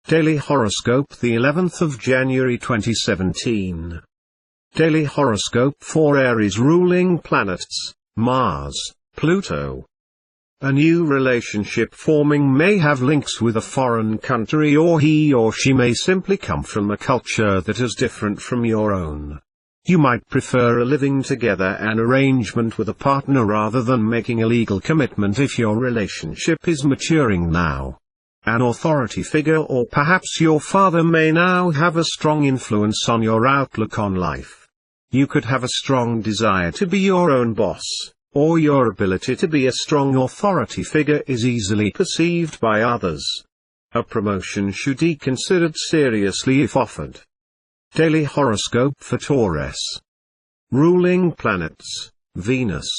Daily Horoscope, the 11th of January 2017. Daily Horoscope for Aries. Ruling planets: Mars, Pluto. A new relationship forming may have links with a foreign country, or he or she may simply come from a culture that is different from your own. You might prefer a living together an arrangement with a partner rather than making a legal commitment if your relationship is maturing now. An authority figure, or perhaps your father, may now have a strong influence on your outlook on life. You could have a strong desire to be your own boss, or your ability to be a strong authority figure is easily perceived by others. A promotion should be considered seriously if offered. Daily Horoscope for Taurus. Ruling planets: Venus.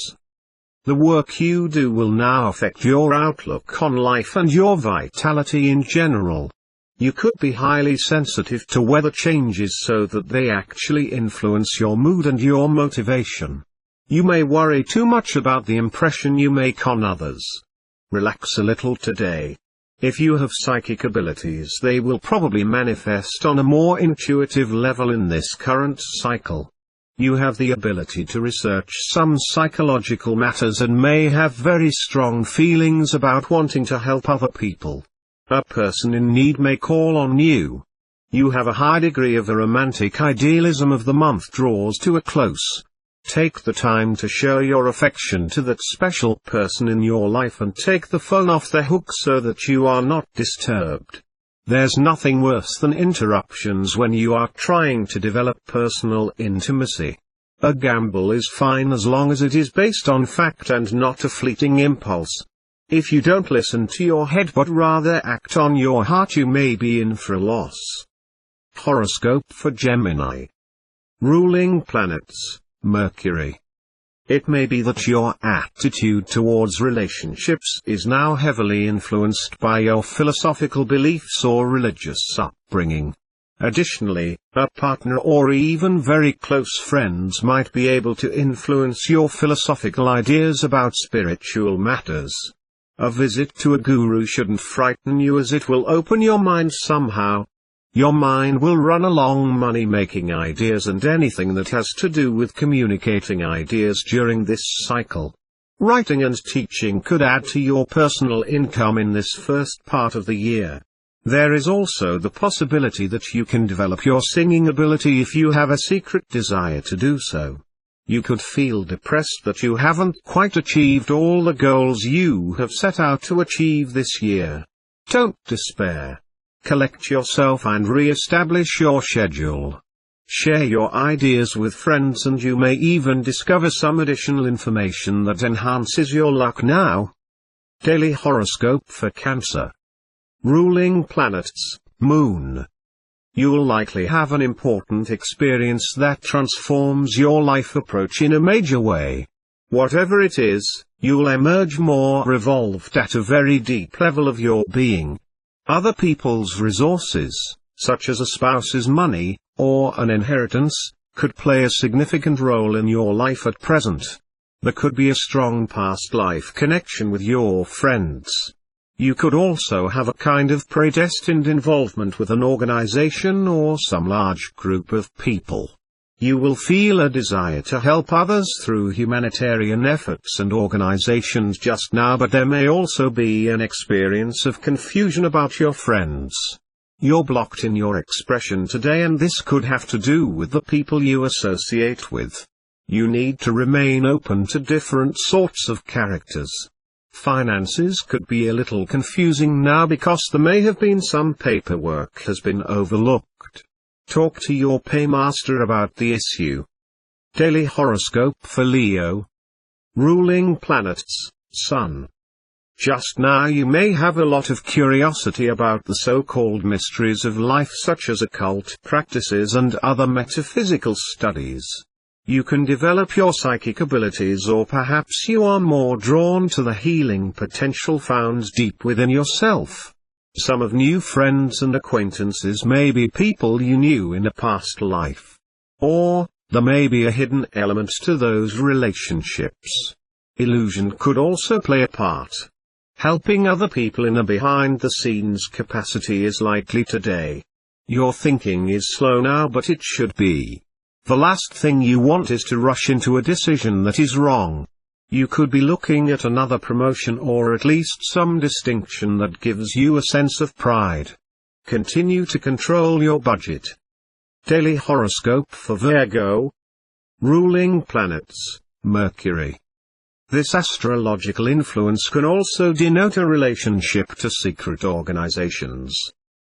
The work you do will now affect your outlook on life and your vitality in general. You could be highly sensitive to weather changes so that they actually influence your mood and your motivation. You may worry too much about the impression you make on others. Relax a little today. If you have psychic abilities, they will probably manifest on a more intuitive level in this current cycle. You have the ability to research some psychological matters and may have very strong feelings about wanting to help other people. A person in need may call on you. You have a high degree of the romantic idealism of the month draws to a close. Take the time to show your affection to that special person in your life and take the phone off the hook so that you are not disturbed. There's nothing worse than interruptions when you are trying to develop personal intimacy. A gamble is fine as long as it is based on fact and not a fleeting impulse. If you don't listen to your head but rather act on your heart, you may be in for a loss. Horoscope for Gemini. Ruling planets: Mercury. It may be that your attitude towards relationships is now heavily influenced by your philosophical beliefs or religious upbringing. Additionally, a partner or even very close friends might be able to influence your philosophical ideas about spiritual matters. A visit to a guru shouldn't frighten you, as it will open your mind somehow. Your mind will run along money-making ideas and anything that has to do with communicating ideas during this cycle. Writing and teaching could add to your personal income in this first part of the year. There is also the possibility that you can develop your singing ability if you have a secret desire to do so. You could feel depressed that you haven't quite achieved all the goals you have set out to achieve this year. Don't despair. Collect yourself and re-establish your schedule. Share your ideas with friends and you may even discover some additional information that enhances your luck now. Daily Horoscope for Cancer. Ruling planets: Moon. You'll likely have an important experience that transforms your life approach in a major way. Whatever it is, you'll emerge more revolved at a very deep level of your being. Other people's resources, such as a spouse's money, or an inheritance, could play a significant role in your life at present. There could be a strong past life connection with your friends. You could also have a kind of predestined involvement with an organization or some large group of people. You will feel a desire to help others through humanitarian efforts and organizations just now, but there may also be an experience of confusion about your friends. You're blocked in your expression today, and this could have to do with the people you associate with. You need to remain open to different sorts of characters. Finances could be a little confusing now because there may have been some paperwork has been overlooked. Talk to your paymaster about the issue. Daily Horoscope for Leo. Ruling planets: Sun. Just now you may have a lot of curiosity about the so-called mysteries of life, such as occult practices and other metaphysical studies. You can develop your psychic abilities, or perhaps you are more drawn to the healing potential found deep within yourself. Some of new friends and acquaintances may be people you knew in a past life. Or, there may be a hidden element to those relationships. Illusion could also play a part. Helping other people in a behind-the-scenes capacity is likely today. Your thinking is slow now, but it should be. The last thing you want is to rush into a decision that is wrong. You could be looking at another promotion or at least some distinction that gives you a sense of pride. Continue to control your budget. Daily horoscope for Virgo. Ruling planets, Mercury. This astrological influence can also denote a relationship to secret organizations.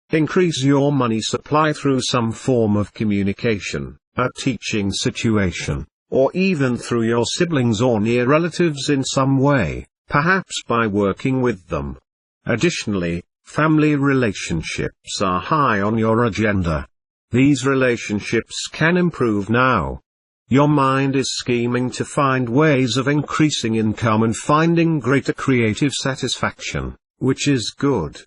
Increase your money supply through some form of communication, a teaching situation, or even through your siblings or near relatives in some way, perhaps by working with them. Additionally, family relationships are high on your agenda. These relationships can improve now. Your mind is scheming to find ways of increasing income and finding greater creative satisfaction, which is good.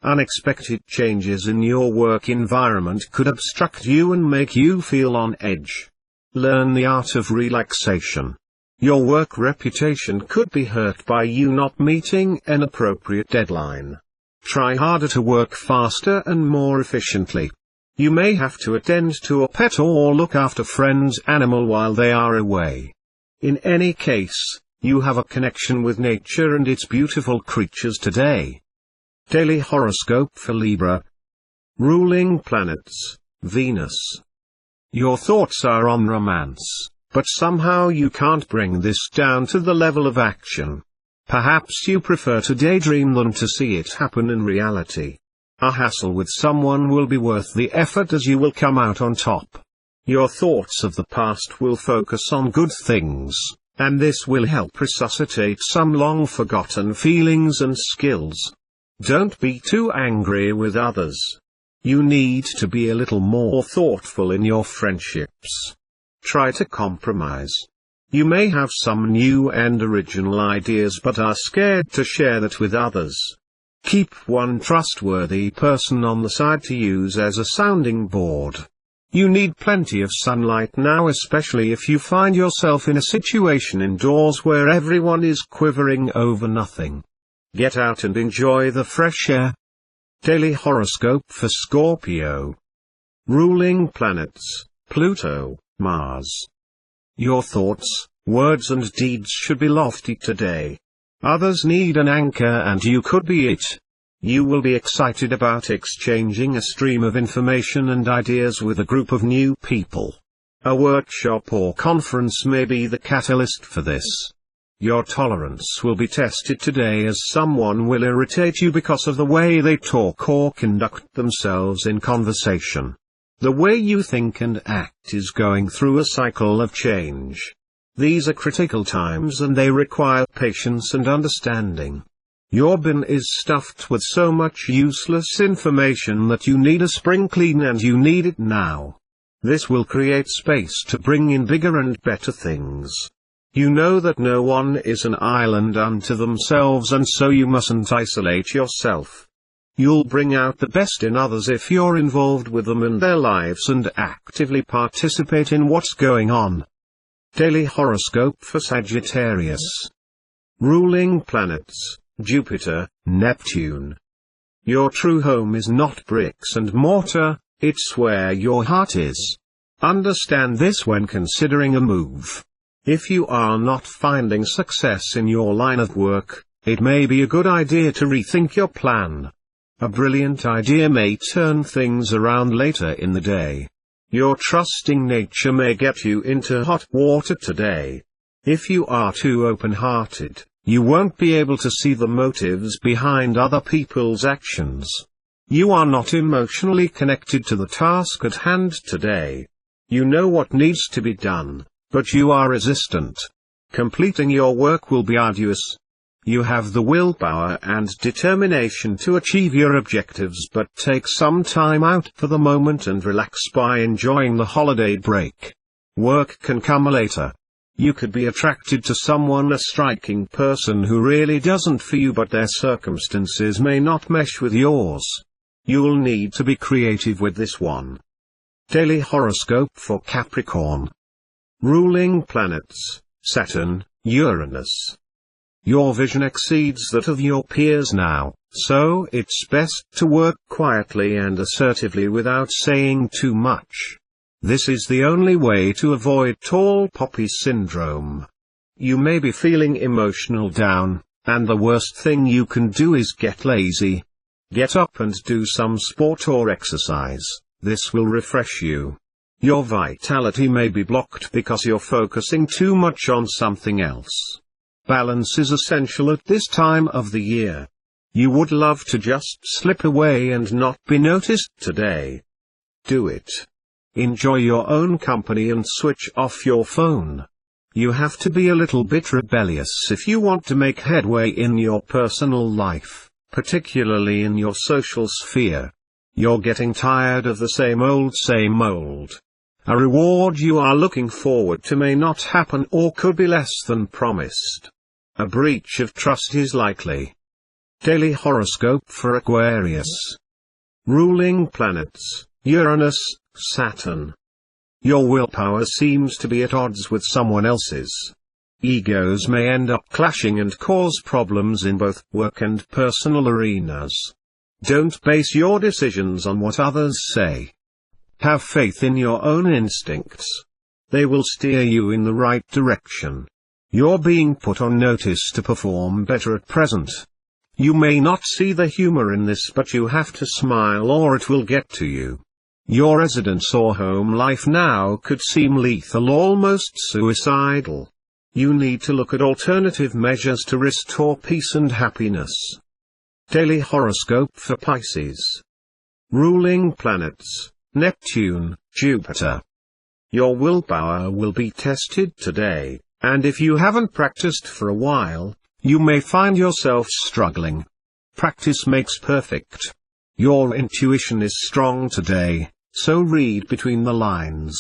Unexpected changes in your work environment could obstruct you and make you feel on edge. Learn the art of relaxation. Your work reputation could be hurt by you not meeting an appropriate deadline. Try harder to work faster and more efficiently. You may have to attend to a pet or look after friends' animal while they are away. In any case, you have a connection with nature and its beautiful creatures today. Daily horoscope for Libra. Ruling planets, Venus. Your thoughts are on romance, but somehow you can't bring this down to the level of action. Perhaps you prefer to daydream than to see it happen in reality. A hassle with someone will be worth the effort as you will come out on top. Your thoughts of the past will focus on good things, and this will help resuscitate some long-forgotten feelings and skills. Don't be too angry with others. You need to be a little more thoughtful in your friendships. Try to compromise. You may have some new and original ideas but are scared to share that with others. Keep one trustworthy person on the side to use as a sounding board. You need plenty of sunlight now, especially if you find yourself in a situation indoors where everyone is quivering over nothing. Get out and enjoy the fresh air. Daily horoscope for Scorpio. Ruling planets, Pluto, Mars. Your thoughts, words and deeds should be lofty today. Others need an anchor and you could be it. You will be excited about exchanging a stream of information and ideas with a group of new people. A workshop or conference may be the catalyst for this. Your tolerance will be tested today as someone will irritate you because of the way they talk or conduct themselves in conversation. The way you think and act is going through a cycle of change. These are critical times and they require patience and understanding. Your bin is stuffed with so much useless information that you need a spring clean and you need it now. This will create space to bring in bigger and better things. You know that no one is an island unto themselves and so you mustn't isolate yourself. You'll bring out the best in others if you're involved with them and their lives and actively participate in what's going on. Daily horoscope for Sagittarius. Ruling planets, Jupiter, Neptune. Your true home is not bricks and mortar, it's where your heart is. Understand this when considering a move. If you are not finding success in your line of work, it may be a good idea to rethink your plan. A brilliant idea may turn things around later in the day. Your trusting nature may get you into hot water today. If you are too open-hearted, you won't be able to see the motives behind other people's actions. You are not emotionally connected to the task at hand today. You know what needs to be done, but you are resistant. Completing your work will be arduous. You have the willpower and determination to achieve your objectives, but take some time out for the moment and relax by enjoying the holiday break. Work can come later. You could be attracted to someone, a striking person who really doesn't for you, but their circumstances may not mesh with yours. You'll need to be creative with this one. Daily horoscope for Capricorn. Ruling planets, Saturn, Uranus. Your vision exceeds that of your peers now, so it's best to work quietly and assertively without saying too much. This is the only way to avoid tall poppy syndrome. You may be feeling emotional down, and the worst thing you can do is get lazy. Get up and do some sport or exercise, this will refresh you. Your vitality may be blocked because you're focusing too much on something else. Balance is essential at this time of the year. You would love to just slip away and not be noticed today. Do it. Enjoy your own company and switch off your phone. You have to be a little bit rebellious if you want to make headway in your personal life, particularly in your social sphere. You're getting tired of the same old. A reward you are looking forward to may not happen or could be less than promised. A breach of trust is likely. Daily horoscope for Aquarius. Ruling planets, Uranus, Saturn. Your willpower seems to be at odds with someone else's. Egos may end up clashing and cause problems in both work and personal arenas. Don't base your decisions on what others say. Have faith in your own instincts. They will steer you in the right direction. You're being put on notice to perform better at present. You may not see the humor in this, but you have to smile or it will get to you. Your residence or home life now could seem lethal, almost suicidal. You need to look at alternative measures to restore peace and happiness. Daily horoscope for Pisces. Ruling planets, Neptune, Jupiter. Your willpower will be tested today, and if you haven't practiced for a while, you may find yourself struggling. Practice makes perfect. Your intuition is strong today, so read between the lines.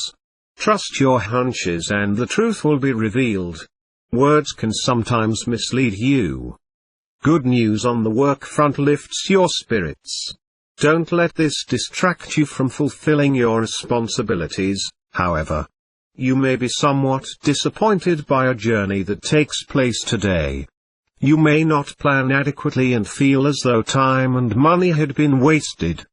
Trust your hunches and the truth will be revealed. Words can sometimes mislead you. Good news on the work front lifts your spirits. Don't let this distract you from fulfilling your responsibilities, however. You may be somewhat disappointed by a journey that takes place today. You may not plan adequately and feel as though time and money had been wasted.